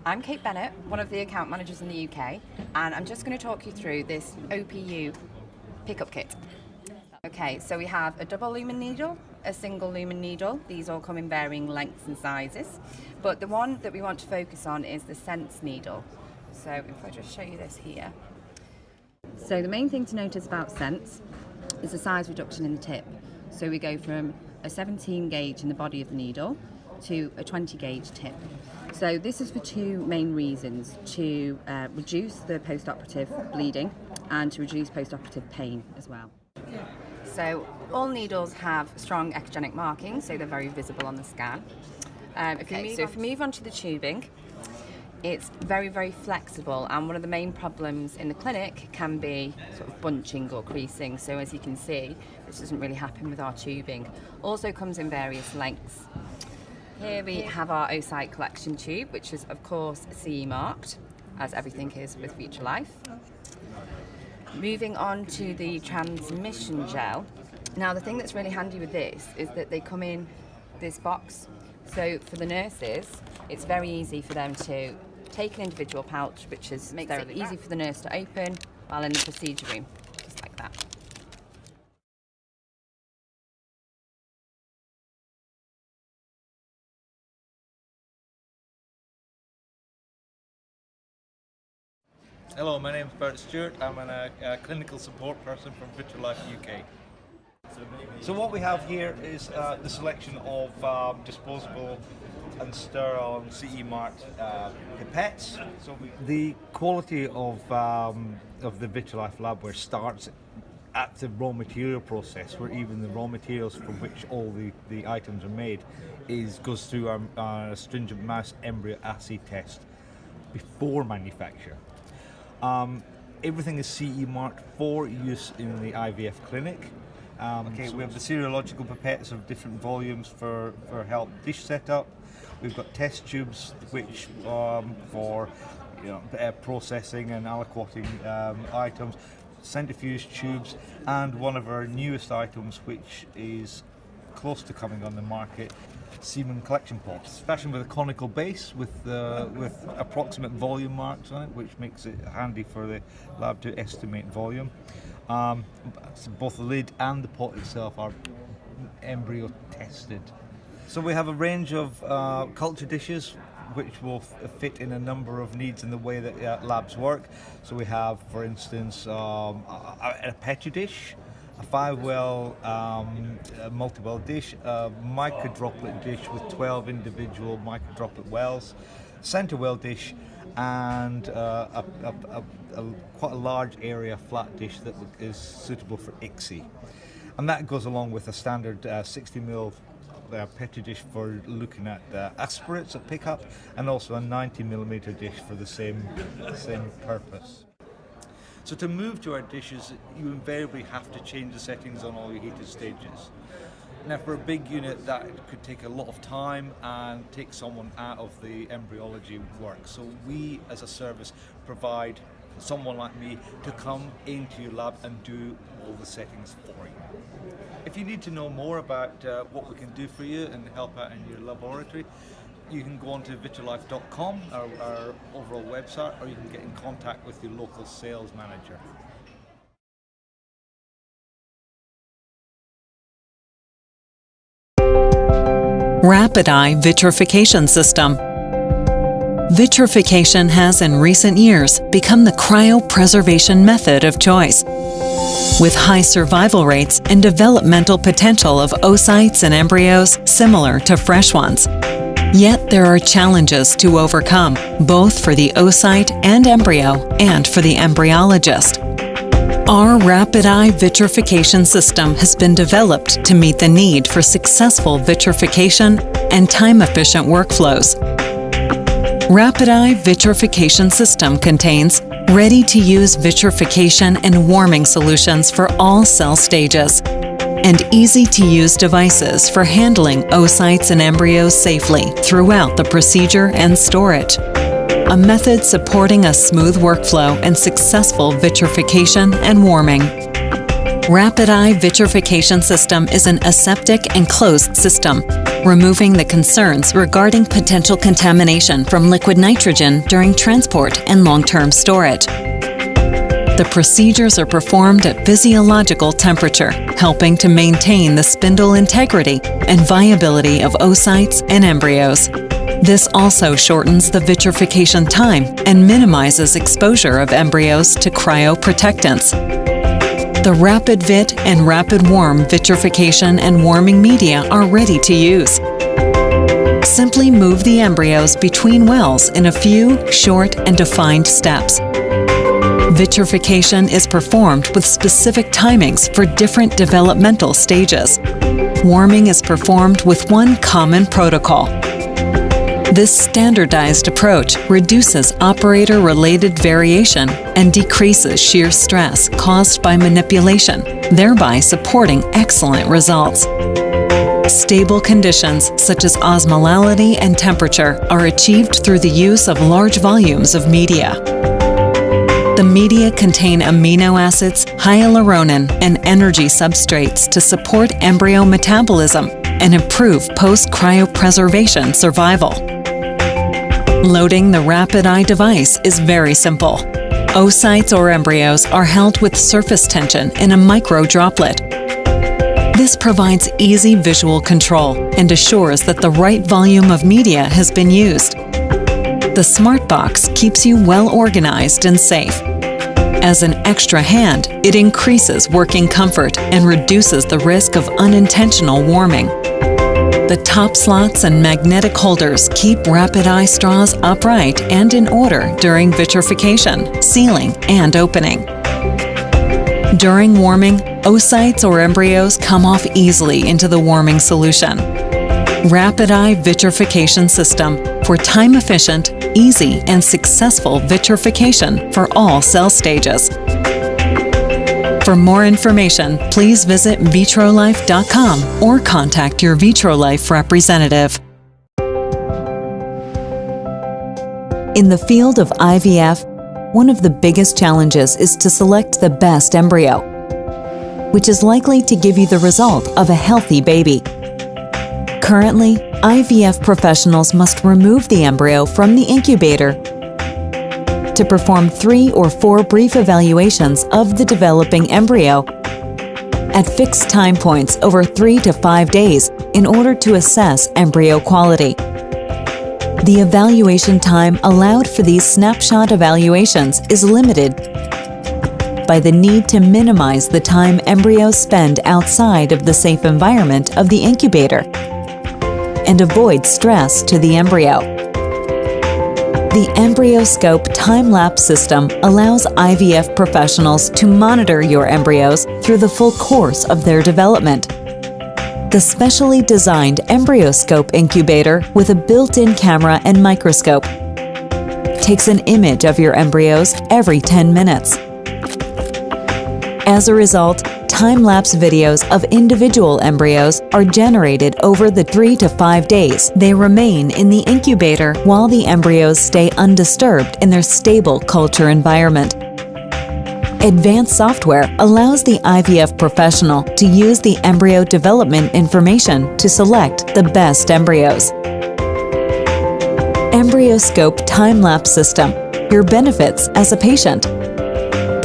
I'm Kate Bennett, one of the account managers in the UK, and I'm just going to talk you through this OPU pickup kit. Okay, so we have a double lumen needle, a single lumen needle. These all come in varying lengths and sizes, but the one that we want to focus on is the Sense needle. So if I just show you this here. So the main thing to notice about Sense is the size reduction in the tip. So we go from a 17 gauge in the body of the needle to a 20 gauge tip. So this is for two main reasons: to reduce the post-operative bleeding and to reduce post-operative pain as well. So all needles have strong echogenic markings, so they're very visible on the scan. If you move on to the tubing, it's very, very flexible, and one of the main problems in the clinic can be sort of bunching or creasing. So as you can see, this doesn't really happen with our tubing. Also comes in various lengths. Here we have our VitroLife Collection tube, which is of course CE marked, as everything is with VitroLife. Moving on to the transmission gel. Now the thing that's really handy with this is that they come in this box. So for the nurses, it's very easy for them to take an individual pouch, which makes it easy for the nurse to open while in the procedure room, just like that. Hello, my name is Bert Stewart. I'm a clinical support person from VitroLife UK. So what we have here is the selection of disposable and sterile and CE marked pipettes. So the quality of the VitroLife labware starts at the raw material process, where even the raw materials from which all the items are made goes through our stringent mouse embryo assay test before manufacture. Everything is CE marked for use in the IVF clinic. We have the serological pipettes of different volumes for help dish setup. We've got test tubes which for processing and aliquoting items, centrifuge tubes, and one of our newest items, which is close to coming on the market, semen collection pots, fashioned with a conical base with approximate volume marks on it, which makes it handy for the lab to estimate volume. So both the lid and the pot itself are embryo tested. So we have a range of culture dishes which will fit in a number of needs in the way that labs work. So we have, for instance, a petri dish, a 5-well multi-well dish, a microdroplet dish with 12 individual microdroplet wells, center well dish, and quite a large area flat dish that is suitable for ICSI. And that goes along with a standard 60ml petri dish for looking at aspirates at pickup, and also a 90mm dish for the same purpose. So to move to our dishes, you invariably have to change the settings on all your heated stages. Now for a big unit, that could take a lot of time and take someone out of the embryology work. So we as a service provide someone like me to come into your lab and do all the settings for you. If you need to know more about what we can do for you and help out in your laboratory, you can go on to vitrolife.com, our overall website, or you can get in contact with your local sales manager. Rapid Eye Vitrification System. Vitrification has in recent years become the cryopreservation method of choice. With high survival rates and developmental potential of oocytes and embryos similar to fresh ones. Yet there are challenges to overcome, both for the oocyte and embryo, and for the embryologist. Our Rapid Eye Vitrification System has been developed to meet the need for successful vitrification and time-efficient workflows. Rapid Eye Vitrification System contains ready-to-use vitrification and warming solutions for all cell stages, and easy-to-use devices for handling oocytes and embryos safely throughout the procedure and storage. A method supporting a smooth workflow and successful vitrification and warming. Rapid Eye Vitrification System is an aseptic and closed system, removing the concerns regarding potential contamination from liquid nitrogen during transport and long-term storage. The procedures are performed at physiological temperature, helping to maintain the spindle integrity and viability of oocytes and embryos. This also shortens the vitrification time and minimizes exposure of embryos to cryoprotectants. The Rapid Vit and Rapid Warm vitrification and warming media are ready to use. Simply move the embryos between wells in a few short and defined steps. Vitrification is performed with specific timings for different developmental stages. Warming is performed with one common protocol. This standardized approach reduces operator-related variation and decreases shear stress caused by manipulation, thereby supporting excellent results. Stable conditions such as osmolality and temperature are achieved through the use of large volumes of media. The media contain amino acids, hyaluronan, and energy substrates to support embryo metabolism and improve post-cryopreservation survival. Loading the Rapid Eye device is very simple. Oocytes or embryos are held with surface tension in a micro droplet. This provides easy visual control and assures that the right volume of media has been used. The Smart Box keeps you well organized and safe. As an extra hand, it increases working comfort and reduces the risk of unintentional warming. The top slots and magnetic holders keep Rapid Eye straws upright and in order during vitrification, sealing, and opening. During warming, oocytes or embryos come off easily into the warming solution. Rapid Eye Vitrification System for time-efficient, easy, and successful vitrification for all cell stages. For more information, please visit VitroLife.com or contact your VitroLife representative. In the field of IVF, one of the biggest challenges is to select the best embryo, which is likely to give you the result of a healthy baby. Currently, IVF professionals must remove the embryo from the incubator to perform 3 or 4 brief evaluations of the developing embryo at fixed time points over 3 to 5 days in order to assess embryo quality. The evaluation time allowed for these snapshot evaluations is limited by the need to minimize the time embryos spend outside of the safe environment of the incubator and avoid stress to the embryo. The EmbryoScope time-lapse system allows IVF professionals to monitor your embryos through the full course of their development. The specially designed EmbryoScope incubator with a built-in camera and microscope takes an image of your embryos every 10 minutes. As a result, time-lapse videos of individual embryos are generated over the 3 to 5 days they remain in the incubator while the embryos stay undisturbed in their stable culture environment. Advanced software allows the IVF professional to use the embryo development information to select the best embryos. EmbryoScope time-lapse system, your benefits as a patient.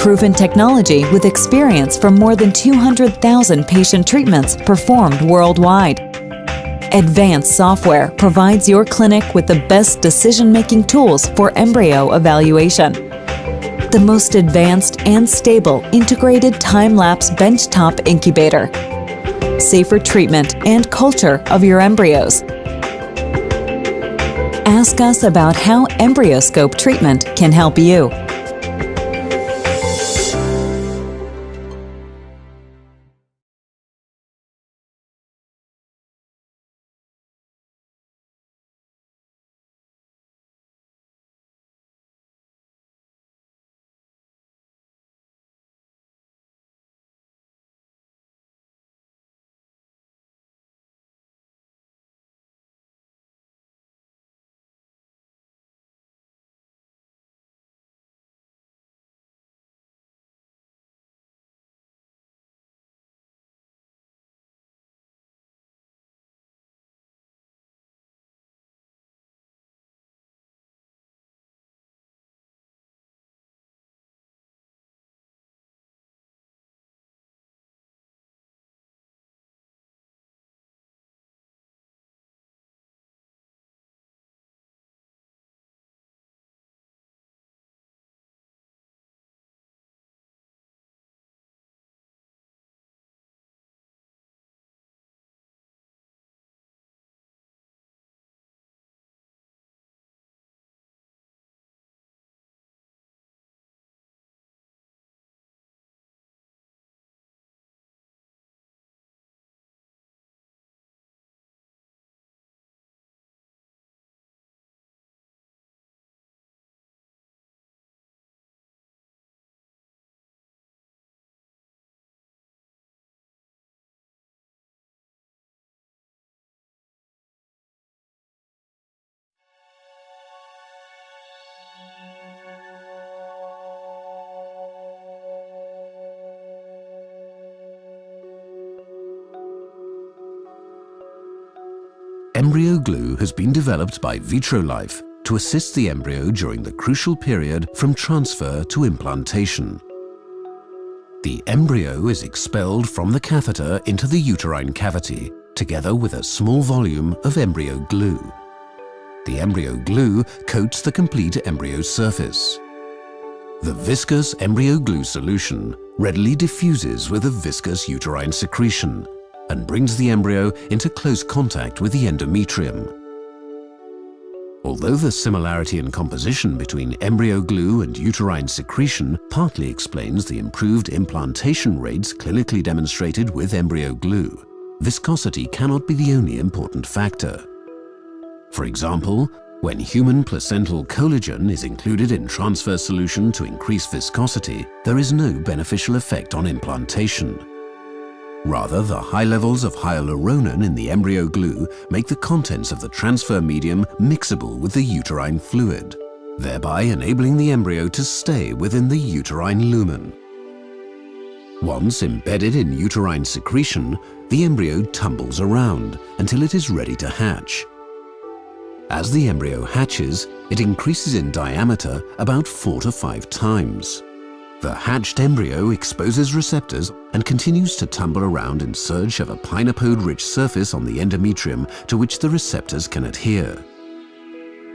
Proven technology with experience from more than 200,000 patient treatments performed worldwide. Advanced software provides your clinic with the best decision-making tools for embryo evaluation. The most advanced and stable integrated time-lapse benchtop incubator. Safer treatment and culture of your embryos. Ask us about how EmbryoScope treatment can help you. embryo glue has been developed by VitroLife to assist the embryo during the crucial period from transfer to implantation. The embryo is expelled from the catheter into the uterine cavity, together with a small volume of embryo glue. The embryo glue coats the complete embryo surface. The viscous embryo glue solution readily diffuses with the viscous uterine secretion and brings the embryo into close contact with the endometrium. Although the similarity in composition between embryo glue and uterine secretion partly explains the improved implantation rates clinically demonstrated with embryo glue, viscosity cannot be the only important factor. For example, when human placental collagen is included in transfer solution to increase viscosity, there is no beneficial effect on implantation. Rather, the high levels of hyaluronan in the embryo glue make the contents of the transfer medium mixable with the uterine fluid, thereby enabling the embryo to stay within the uterine lumen. Once embedded in uterine secretion, the embryo tumbles around until it is ready to hatch. As the embryo hatches, it increases in diameter about 4 to 5 times. The hatched embryo exposes receptors and continues to tumble around in search of a pinapode-rich surface on the endometrium to which the receptors can adhere.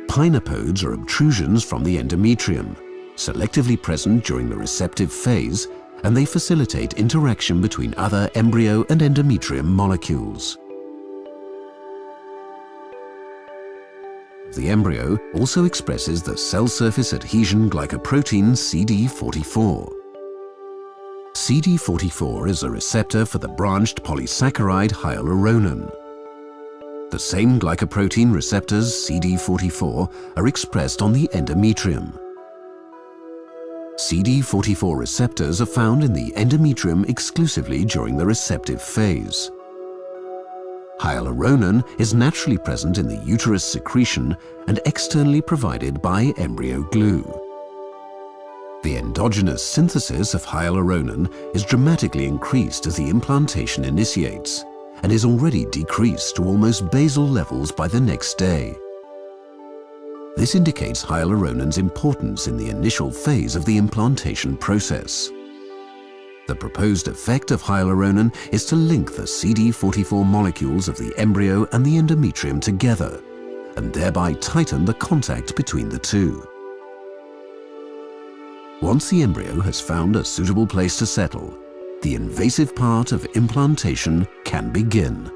Pinapodes are obtrusions from the endometrium, selectively present during the receptive phase, and they facilitate interaction between other embryo and endometrium molecules. The embryo also expresses the cell surface adhesion glycoprotein CD44. CD44 is a receptor for the branched polysaccharide hyaluronan. The same glycoprotein receptors, CD44, are expressed on the endometrium. CD44 receptors are found in the endometrium exclusively during the receptive phase. Hyaluronan is naturally present in the uterus secretion and externally provided by embryo glue. The endogenous synthesis of hyaluronan is dramatically increased as the implantation initiates and is already decreased to almost basal levels by the next day. This indicates hyaluronan's importance in the initial phase of the implantation process. The proposed effect of hyaluronan is to link the CD44 molecules of the embryo and the endometrium together, and thereby tighten the contact between the two. Once the embryo has found a suitable place to settle, the invasive part of implantation can begin.